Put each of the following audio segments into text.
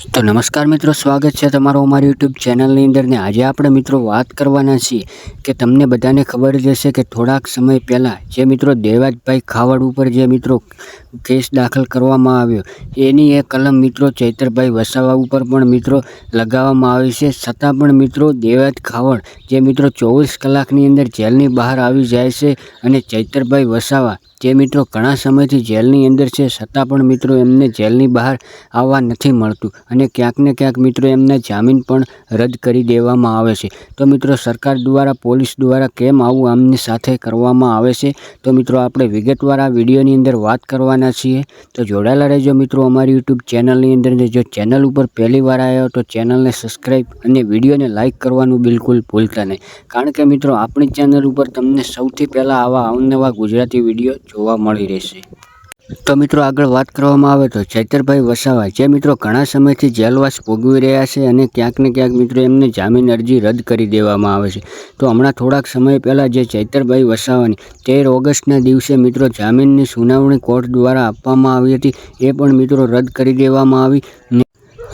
તો નમસ્કાર મિત્રો, સ્વાગત છે તમારો અમારી યુટ્યુબ ચેનલની અંદર ને આજે આપણે મિત્રો વાત કરવાના છીએ કે તમને બધાને ખબર જ હશે કે થોડાક સમય પહેલાં જે મિત્રો દેવાજભાઈ ખાવડ ઉપર જે મિત્રો કેસ દાખલ કરવામાં આવ્યો એની એક કલમ મિત્રો ચૈતરભાઈ વસાવા ઉપર પણ મિત્રો લગાવવામાં આવી છે. છતાં પણ મિત્રો દેવાજ ખાવડ જે મિત્રો 24 કલાકની અંદર જેલની બહાર આવી જાય છે અને ચૈતરભાઈ વસાવા જે મિત્રો ઘણા સમયથી જેલની અંદર છે છતાં પણ મિત્રો એમને જેલની બહાર આવવા નથી મળતું અને ક્યાંક ને ક્યાંક મિત્રો એમના જામીન પણ રદ કરી દેવામાં આવે છે. તો મિત્રો સરકાર દ્વારા પોલીસ દ્વારા કેમ આવું આમની સાથે કરવામાં આવે છે તો મિત્રો આપણે વિગતવાર આ વિડીયોની અંદર વાત કરવાના છીએ. તો જોડાયેલા રહેજો મિત્રો અમારી યુટ્યુબ ચેનલની અંદર. જો ચેનલ ઉપર પહેલી વાર આવ્યો તો ચેનલને સબસ્ક્રાઈબ અને વિડીયોને લાઇક કરવાનું બિલકુલ ભૂલતા નહીં, કારણ કે મિત્રો આપણી ચેનલ ઉપર તમને સૌથી પહેલાં આવા અવનવા ગુજરાતી વિડીયો જોવા મળી રહેશે. તો મિત્રો આગળ વાત કરવામાં આવે તો ચૈતરભાઈ વસાવા જે મિત્રો ઘણા સમયથી જેલવાસ ભોગવી રહ્યા છે અને ક્યાંક ને ક્યાંક મિત્રો એમને જામીન અરજી રદ કરી દેવામાં આવે છે. તો હમણાં થોડાક સમય પહેલાં જે ચૈતરભાઈ વસાવાની 13 ઓગસ્ટના દિવસે મિત્રો જામીનની સુનાવણી કોર્ટ દ્વારા આપવામાં આવી હતી એ પણ મિત્રો રદ કરી દેવામાં આવી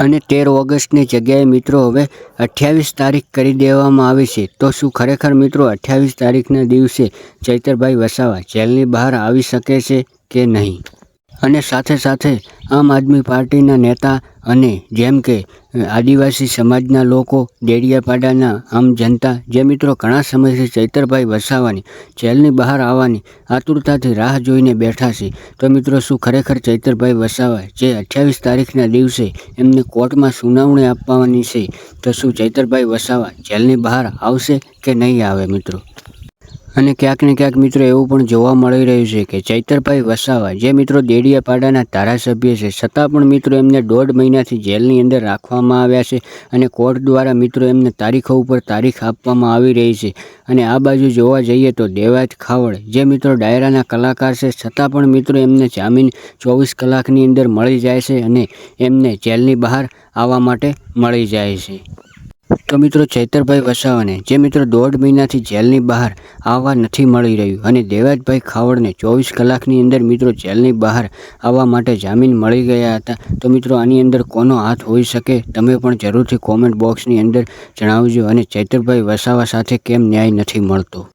અને 13 ઓગસ્ટની જગ્યાએ મિત્રો હવે 28 તારીખ કરી દેવામાં આવી છે. તો શું ખરેખર મિત્રો 28 તારીખના દિવસે ચૈતરભાઈ વસાવા જેલની બહાર આવી શકે છે કે નહીં? અને સાથે સાથે આમ આદમી પાર્ટીના નેતા અને જેમ કે આદિવાસી સમાજના લોકો, ડેડિયાપાડાના આમ જનતા જે મિત્રો ઘણા સમયથી ચૈતરભાઈ વસાવાની જેલની બહાર આવવાની આતુરતાથી રાહ જોઈને બેઠા છે. તો મિત્રો શું ખરેખર ચૈતરભાઈ વસાવા જે 28 તારીખના દિવસે એમને કોર્ટમાં સુનાવણી આપવાની છે તો શું ચૈતરભાઈ વસાવા જેલની બહાર આવશે કે નહીં આવે મિત્રો? અને ક્યાંક ને ક્યાંક મિત્રો એવું પણ જોવા મળી રહ્યું છે કે ચૈતરભાઈ વસાવા જે મિત્રો ડેડિયાપાડાના ધારાસભ્ય છે છતાં પણ મિત્રો એમને 1.5 મહિનાથી જેલની અંદર રાખવામાં આવ્યા છે અને કોર્ટ દ્વારા મિત્રો એમને તારીખો ઉપર તારીખ આપવામાં આવી રહી છે. અને આ બાજુ જોવા જઈએ તો દેવાજ ખાવડ જે મિત્રો ડાયરાના કલાકાર છે છતાં પણ મિત્રો એમને જામીન 24 કલાકની અંદર મળી જાય છે અને એમને જેલની બહાર આવવા માટે મળી જાય છે. તો મિત્રો ચૈતરભાઈ વસાવાને જે મિત્રો 1.5 મહિનાથી જેલની બહાર આવવા નથી મળી રહ્યું અને દેવાજભાઈ ખાવડને 24 કલાકની અંદર મિત્રો જેલની બહાર આવવા માટે જામીન મળી ગયા હતા. તો મિત્રો આની અંદર કોનો હાથ હોઈ શકે તમે પણ જરૂરથી કોમેન્ટ બોક્સની અંદર જણાવજો અને ચૈતરભાઈ વસાવા સાથે કેમ ન્યાય નથી મળતો.